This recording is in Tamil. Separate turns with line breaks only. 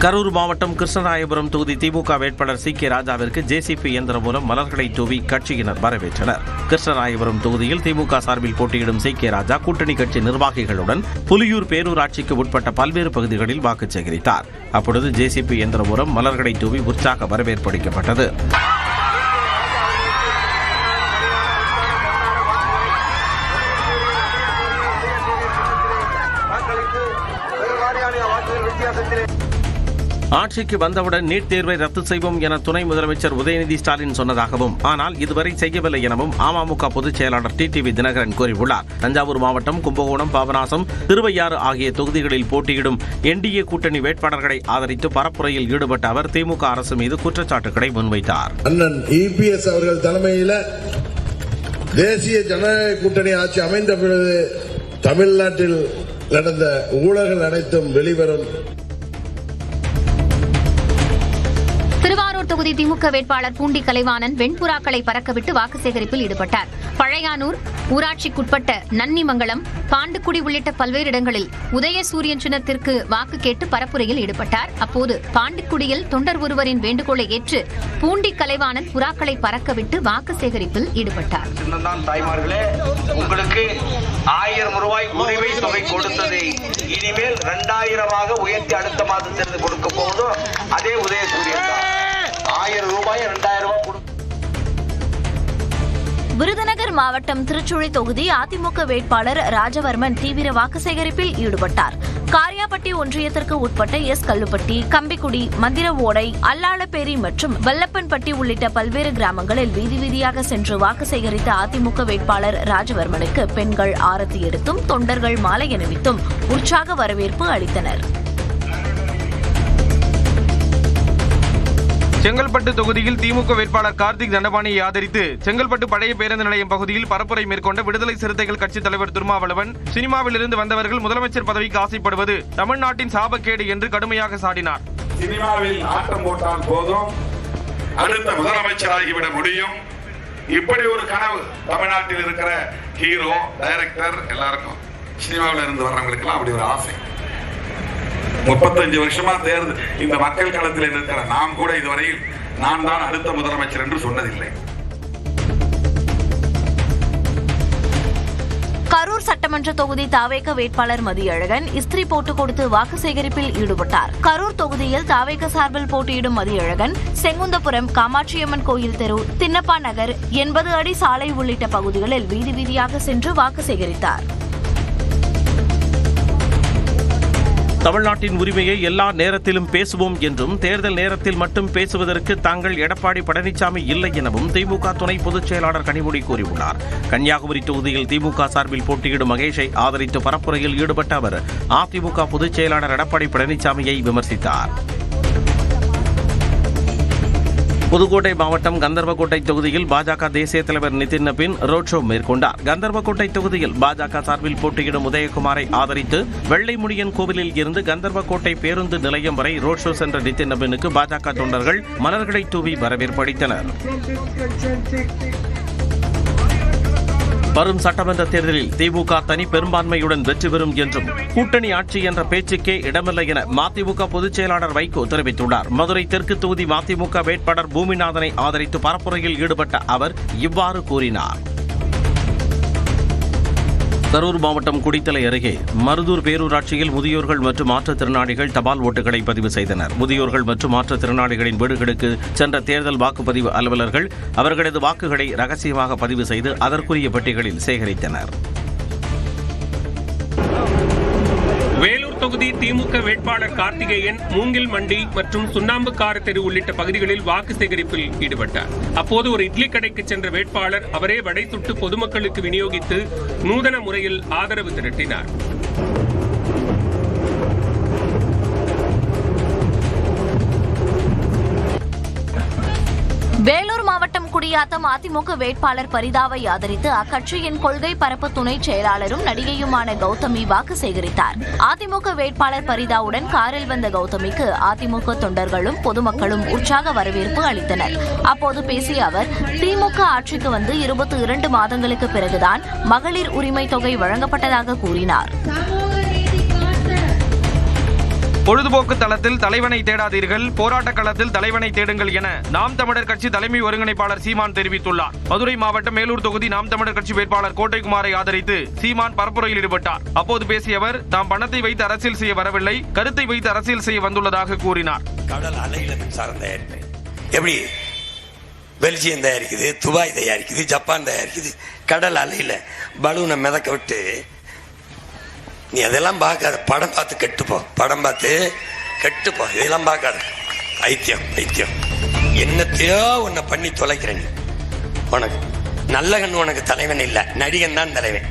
கரூர் மாவட்டம் கிருஷ்ணராயபுரம் தொகுதி திமுக வேட்பாளர் சி.கே. ராஜாவிற்கு ஜேசிபி இயந்திரம் மூலம் மலர்களை தூவி கட்சியினர் வரவேற்றனர். கிருஷ்ணராயபுரம் தொகுதியில் திமுக சார்பில் போட்டியிடும் சி.கே. ராஜா கூட்டணி கட்சி நிர்வாகிகளுடன் புலியூர் பேரூராட்சிக்கு உட்பட்ட பல்வேறு பகுதிகளில் வாக்கு சேகரித்தார். அப்பொழுது ஜேசிபி இயந்திரம் மூலம் மலர்களை தூவி உற்சாக வரவேற்பு அளிக்கப்பட்டது. ஆட்சிக்கு வந்தவுடன் நீட் தேர்வை ரத்து செய்வோம் என துணை முதலமைச்சர் உதயநிதி ஸ்டாலின் சொன்னதாகவும், ஆனால் இதுவரை செய்யவில்லை எனவும் அமமுக பொதுச் செயலாளர் டிடிவி தினகரன் கூறியுள்ளார். தஞ்சாவூர் மாவட்டம் கும்பகோணம், பாபநாசம், திருவையாறு ஆகிய தொகுதிகளில் போட்டியிடும் என்டிஏ கூட்டணி வேட்பாளர்களை ஆதரித்து பரப்புரையில் ஈடுபட்ட அவர் திமுக அரசு மீது குற்றச்சாட்டுகளை முன்வைத்தார்.
அண்ணன் இபிஎஸ் அவர்கள் தலைமையில் தேசிய ஜனநாயக கூட்டணி ஆட்சி அமைந்த பிறகு தமிழ்நாட்டில் நடந்த ஊழல்கள் அனைத்தும் வெளிவரும்.
திருவாரூர் தொகுதி திமுக வேட்பாளர் பூண்டி கலைவாணன் வெண்புறாக்களை பறக்கவிட்டு வாக்கு சேகரிப்பில் ஈடுபட்டார். பழையானூர் ஊராட்சிக்குட்பட்ட நன்னிமங்கலம், பாண்டுக்குடி உள்ளிட்ட பல்வேறு இடங்களில் உதயசூரியன் சின்னத்திற்கு வாக்கு கேட்டு பரப்புரையில் ஈடுபட்டார். அப்போது பாண்டுக்குடியில் தொண்டர் ஒருவரின் வேண்டுகோளை ஏற்று பூண்டி கலைவாணன் புறாக்களை பறக்கவிட்டு வாக்கு சேகரிப்பில் ஈடுபட்டார்.
தாய்மார்களே, உங்களுக்கு 1000 ரூபாய் உதவி தொகை கொடுத்ததை இனிமேல் 2000 உயர்த்தி அடுத்த மாதத்திலிருந்து கொடுக்க போவதும் அதே உதயசூரியன் தான். 1000 ரூபாய் 2000 ரூபாய்.
விருதுநகர் மாவட்டம் திருச்சுழி தொகுதி அதிமுக வேட்பாளர் ராஜவர்மன் தீவிர வாக்கு சேகரிப்பில் ஈடுபட்டார். காரியாபட்டி ஒன்றியத்திற்கு உட்பட்ட எஸ். கல்லுப்பட்டி, கம்பிக்குடி, மந்திரவோடை, அல்லாளப்பேரி மற்றும் வெள்ளப்பன்பட்டி உள்ளிட்ட பல்வேறு கிராமங்களில் வீதி வீதியாக சென்று வாக்கு சேகரித்த அதிமுக வேட்பாளர் ராஜவர்மனுக்கு பெண்கள் ஆரத்தி எடுத்தும் தொண்டர்கள் மாலை அணிவித்தும் உற்சாக வரவேற்பு அளித்தனர்.
செங்கல்பட்டு தொகுதியில் திமுக வேட்பாளர் கார்த்திக் தண்டபாணியை ஆதரித்து செங்கல்பட்டு பழைய பேருந்து நிலையம் பகுதியில் பரப்புரை மேற்கொண்ட விடுதலை சிறுத்தைகள் கட்சித் தலைவர் திருமாவளவன், சினிமாவிலிருந்து வந்தவர்கள் முதலமைச்சர் பதவிக்கு ஆசைப்படுவது தமிழ்நாட்டின் சாபக்கேடு என்று கடுமையாக சாடினார்.
சினிமாவில் ஆட்டம் போட்டால் போதும், அடுத்த முதலமைச்சராகிவிட முடியும். இப்படி ஒரு கனவு தமிழ்நாட்டில் இருக்கிற ஹீரோ, டைரக்டர் எல்லாருக்கும், சினிமாவில் இருந்து வர்றவங்களுக்கெல்லாம் அப்படி ஒரு ஆசை. 35 வருஷமா தேர்தல் இந்த மக்கள் களத்தில் இருக்கிற நாம் கூட இதுவரையில் நான் தான் அடுத்த முதலமைச்சர் என்று சொன்னதில்லை.
கரூர் சட்டமன்ற தொகுதி தாவேக வேட்பாளர் மதியழகன் இஸ்திரி போட்டுக் கொடுத்து வாக்கு சேகரிப்பில் ஈடுபட்டார். கரூர் தொகுதியில் தாவேக சார்பில் போட்டியிடும் மதியழகன் செங்குந்தபுரம், காமாட்சியம்மன் கோயில் தெரு, தின்னப்பா நகர், 80 அடி சாலை உள்ளிட்ட பகுதிகளில் வீதி வீதியாக சென்று வாக்கு சேகரித்தார்.
தமிழ்நாட்டின் உரிமையை எல்லா நேரத்திலும் பேசுவோம் என்றும், தேர்தல் நேரத்தில் மட்டும் பேசுவதற்கு தாங்கள் எடப்பாடி பழனிசாமி இல்லை எனவும் திமுக துணை பொதுச் செயலாளர் கனிமொழி கூறியுள்ளார். கன்னியாகுமரி தொகுதியில் திமுக சார்பில் போட்டியிடும் மகேஷை ஆதரித்து பரப்புரையில் ஈடுபட்ட அவர் அதிமுக பொதுச் செயலாளர் எடப்பாடி பழனிசாமியை விமர்சித்தார். புதுக்கோட்டை மாவட்டம் கந்தர்வக்கோட்டை தொகுதியில் பாஜக தேசிய தலைவர் நிதின் நபீன் ரோட் ஷோ மேற்கொண்டார். கந்தர்வக்கோட்டை தொகுதியில் பாஜக சார்பில் போட்டியிடும் உதயகுமாரை ஆதரித்து வெள்ளைமுடியன் கோவிலில் இருந்து கந்தர்வக்கோட்டை பேருந்து நிலையம் வரை ரோட் ஷோ சென்ற நிதின் நபீனுக்கு பாஜக தொண்டர்கள் மலர்களை தூவி வரவேற்பு அளித்தனர். வரும் சட்டமன்ற தேர்தலில் திமுக தனி பெரும்பான்மையுடன் வெற்றி பெறும் என்றும், கூட்டணி ஆட்சி என்ற பேச்சுக்கே இடமில்லை என மதிமுக பொதுச் செயலாளர் வைகோ தெரிவித்துள்ளார். மதுரை தெற்கு தொகுதி மதிமுக வேட்பாளர் பூமிநாதனை ஆதரித்து பரப்புரையில் ஈடுபட்ட அவர் இவ்வாறு கூறினார். கரூர் மாவட்டம் குடித்தலை அருகே மருதூர் பேரூராட்சியில் முதியோர்கள் மற்றும் மாற்றுத்திறனாளிகள் தபால் ஓட்டுகளை பதிவு செய்தனர். முதியோர்கள் மற்றும் மாற்றுத்திறனாளிகளின் வீடுகளுக்கு சென்ற தேர்தல் வாக்குப்பதிவு அலுவலர்கள் அவர்களது வாக்குகளை ரகசியமாக பதிவு செய்து அதற்குரிய பெட்டிகளில் சேகரித்தனர்.
வேலூர் தொகுதி திமுக வேட்பாளர் கார்த்திகேயன் மூங்கில் மண்டி மற்றும் சுண்ணாம்புக்கார தெரு உள்ளிட்ட பகுதிகளில் வாக்கு சேகரிப்பில் ஈடுபட்டார். அப்போது ஒரு இட்லி கடைக்கு சென்ற வேட்பாளர் அவரே வடை சுட்டு பொதுமக்களுக்கு விநியோகித்து நூதன முறையில் ஆதரவு திரட்டினார்.
வேலூர் மாவட்டம் குடியாத்தம் அதிமுக வேட்பாளர் பரிதாவை ஆதரித்து அக்கட்சியின் கொள்கை பரப்பு துணை செயலாளரும் நடிகையுமான கௌதமி வாக்கு சேகரித்தார். அதிமுக வேட்பாளர் பரிதாவுடன் காரில் வந்த கௌதமிக்கு அதிமுக தொண்டர்களும் பொதுமக்களும் உற்சாக வரவேற்பு அளித்தனர். அப்போது பேசிய அவர், திமுக ஆட்சிக்கு வந்து 22 மாதங்களுக்கு பிறகுதான் மகளிர் உரிமை தொகை வழங்கப்பட்டதாக கூறினார்.
பொழுதுபோக்கு தளத்தில் தலைவனை தேடாதீர்கள், போராட்ட களத்தில் தலைவனை தேடுங்கள் என நாம் தமிழர் கட்சி தலைமை ஒருங்கிணைப்பாளர் சீமான் தெரிவித்துள்ளார். மதுரை மாவட்டம் மேலூர் தொகுதி நாம் தமிழர் கட்சி வேட்பாளர் கோட்டைக்குமாரை ஆதரித்து சீமான் பரப்புரையில் ஈடுபட்டார். அப்போது பேசிய அவர், தாம் பணத்தை வைத்து அரசியல் செய்ய வரவில்லை, கருத்தை வைத்து அரசியல் செய்ய வந்துள்ளதாக கூறினார்.
கடல் அலையில மின்சாரம் தயாரிப்பேன். எப்படி பெல்ஜியம் தயாரிக்குது, துபாய் தயாரிக்குது, ஜப்பான் தயாரிக்குது. கடல் அலையில பலூனை மிதக்க விட்டு நீ அதெல்லாம் பார்க்காத, படம் பார்த்து கெட்டுப்போ, படம் பார்த்து கெட்டுப்போ, இதெல்லாம் பார்க்காத. ஐத்தியம் ஐத்தியம் என்னத்தையோ உன்னை பண்ணி தொலைக்கிறேன். உனக்கு நல்ல கண்ணு உனக்கு தலைவன் இல்லை, நடிகன் தான் தலைவன்.